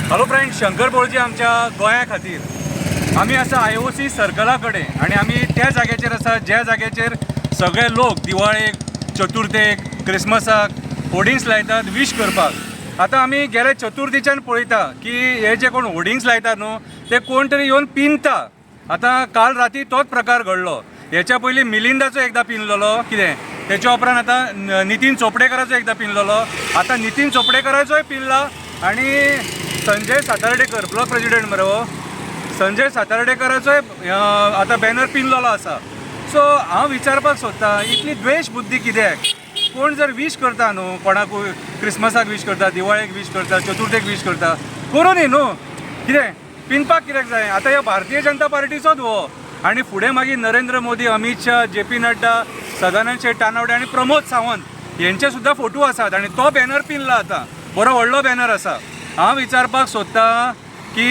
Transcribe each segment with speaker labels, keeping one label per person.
Speaker 1: Hello friend, Shankar बोळजी आमच्या गोंया खातीर आमी आसा IOC सर्कला कडेन आनी आमी त्या जाग्याचेर आसा ज्या जाग्याचेर सगळे लोक दिवाळेक, चतुर्थेक, क्रिसमसाक होर्डिंग्स लायतात विश करपाक. आतां आमी गेले चतुर्थीच्यान पळयता की हे जे कोण होर्डिंग्स लायतात न्हू ते कोण तरी येवन पिनता. आतां काल राती तोच प्रकार घडलो. हेच्या पयलीं मिलिंदाचो एकदां पिनलेलो कितें, तेच्या उपरांत आतां नितीन चोपडेकराचो एकदां पिनलेलो. आतां नितीन चोपडेकराचोय पिनला आनी संजय सातार्डेकर ब्लॉक प्रेसिडेंट मरे हो संजय सातार्डेकराचोय आतां बॅनर पिनलेलो आसा. सो हांव विचारपाक सोदतां, इतली द्वेश बुद्धी कित्याक? कोण जर विश करता न्हू, कोणाकूय क्रिसमसाक विश करता, दिवाळेक विश करता, चतुर्थेक विश करता, करूं न्ही न्हू. कितें पिनपाक कित्याक जाय? आतां ह्यो भारतीय जनता पार्टीचोच हो आनी फुडें मागीर नरेंद्र मोदी, अमित शाह, JP नड्डा, सदानंद शेट तानावडे आनी प्रमोद सावंत हेंचे सुद्दां फोटो आसात आनी तो बॅनर पिनला. आतां बरो व्हडलो बॅनर आसा. हांव विचारपाक सोदतां की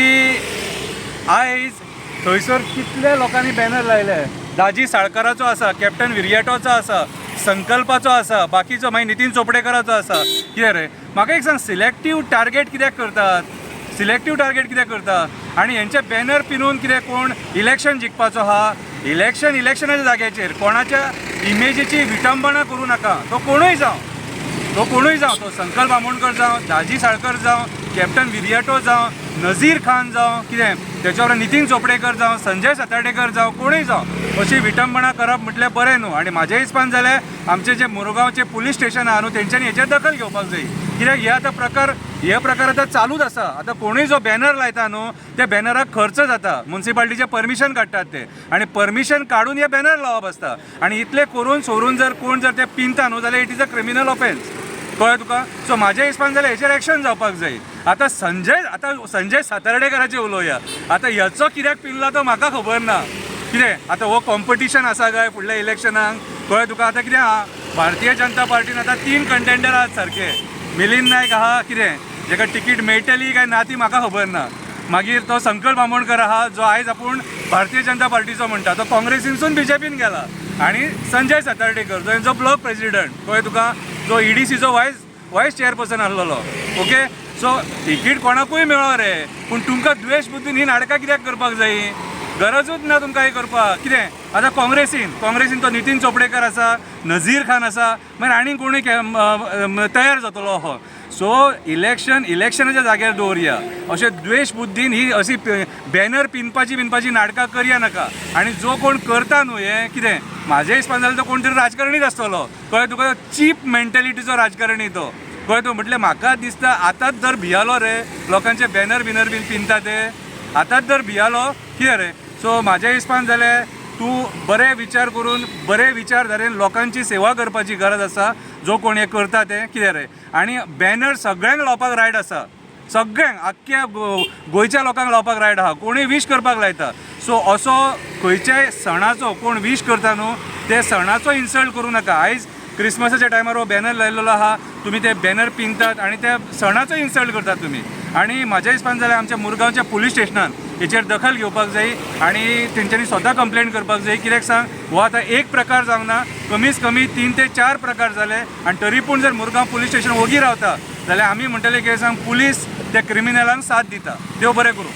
Speaker 1: आयज थंयसर कितले लोकांनी बॅनर लायले. दाजी साळकाराचो आसा, कॅप्टन विर्याटोचो आसा, संकल्पाचो आसा, बाकीचो मागीर नितीन चोपडेकराचो आसा. कितें रे, म्हाका एक सांग, सिलेक्टीव टार्गेट कित्याक करतात? सिलेक्टीव टार्गेट कित्याक करता? आनी हेंचे बॅनर पिनून कितें कोण इलेक्शन जिखपाचो आहा? इलेक्शनाच्या जाग्याचेर कोणाच्या इमेजीची विटंबना करूं नाका. तो कोणूय जावं, तो संकल्प आमोणकर जावं, दाजी साळकर जावं, कॅप्टन विर्याटो जावं, नजीर खान जावं, कितें तेच्या वांगडा नितीन चोपडेकर जावं, संजय सातार्डेकर जावं, कोणूय जावं, अशी विटंबना करप म्हटल्यार बरें न्हू. आनी म्हाज्या हिसपान जाल्यार आमचे जे मुरगांवचे पुलीस स्टेशन आहा न्हू तेंच्यांनी हेचेर दखल घेवपाक जाय. कित्याक हे प्रकार आतां चालूच आसा. आतां कोणूय जो बॅनर लायता न्हू त्या बॅनराक खर्च जाता, म्युन्सिपाल्टीचे परमिशन काडटात ते, आनी परमिशन काडून हे बॅनर लावप आसता. आनी इतले करून सोरून जर कोण जर ते पिनता न्हू जाल्यार it is a criminal offence. कळ्ळें तुका? सो म्हाज्या हिसपान जाल्यार हेचेर एक्शन जावपाक जाय. आतां संजय सातार्डेकराचेर उलोवया. आतां हेचो कित्याक पिनला तो म्हाका खबर ना. कितें आतां हो कॉम्पिटिशन आसा काय फुडल्या इलेक्शनाक? कळ्ळें तुका? आतां कितें आहा, भारतीय जनता पार्टीन आतां 3 कंटेंडर आहात सारके. मिलिंद नायक आहा, कितें जेका तिकीट मेळटली काय ना ती म्हाका खबर ना. मागीर तो संकल्प आमोणकर आहा जो आयज आपूण भारतीय जनता पार्टीचो म्हणटा, तो काँग्रेसीनसून BJPन गेला. आनी संजय सातार्डेकर जो हेंचो ब्लॉक प्रेसिडेंट, कळ्ळें तुका, जो EDCचो वायस चेअरपर्सन आसलेलो. ओके, सो तिकीट कोणाकूय मेळो रे, पूण तुमकां द्वेश बुद्धीन ही नाटकां कित्याक करपाक जाय? गरजूच ना तुमकां हे करपाक. कितें आतां काँग्रेसीन तो नितीन चोपडेकर आसा, नजीर खान आसा, मागीर आनी कोणूय तयार जातलो हो. सो इलेक्शनाच्या जाग्यार दवरया. अशें द्वेश बुद्धीन ही अशी बॅनर पिनपाची नाटकां करया नाका. आनी जो कोण करता न्हू हे कितें, म्हाज्या हिसपान जाल्यार तो कोण तरी राजकारणीच आसतलो. कळ्ळें तुका? चीप मेंटेलिटीचो राजकारणी तो. कळ्ळें तुका? म्हटल्यार म्हाका दिसता आतांच जर भियालो रे लोकांचे बॅनर बीन पिनता ते, आतांच जर भियालो कितें रे. सो म्हाज्या हिसपान जाल्यार तूं बरे विचार करून बरे विचारधारेन लोकांची सेवा करपाची गरज आसा. जो कोण हे करता ते कितें रे. आनी बॅनर सगळ्यांक लावपाक रायट आसा, सगळ्यांक आख्ख्या गोंयच्या लोकांक लावपाक रायट आहा. कोणूय विश करपाक लायता. सो असो खंयच्याय सणाचो कोण विश करता न्हू ते सणाचो इन्सल्ट करूं नाका. आयज क्रिसमसाच्या टायमार हो बॅनर लायलेलो आहा, तुमी ते बॅनर पिनतात आनी त्या सणाचो इन्सल्ट करतात तुमी. आनी म्हाज्या हिसपान जाल्यार आमच्या मुरगांवच्या पुलीस स्टेशनान हेचेर दखल घेवपाक जाय आनी तेंच्यांनी स्वता कंप्लेंट करपाक जाय. कित्याक सांग, हो आतां एक प्रकार जावंक ना, कमीच कमी 3 ते 4 प्रकार जाले. आनी तरी पूण जर मुरगांव पुलीस स्टेशन ओगी रावता जाल्यार आमी म्हणटले की सांग पुलीस त्या क्रिमिनलांक साथ दिता. देव बरें करूं.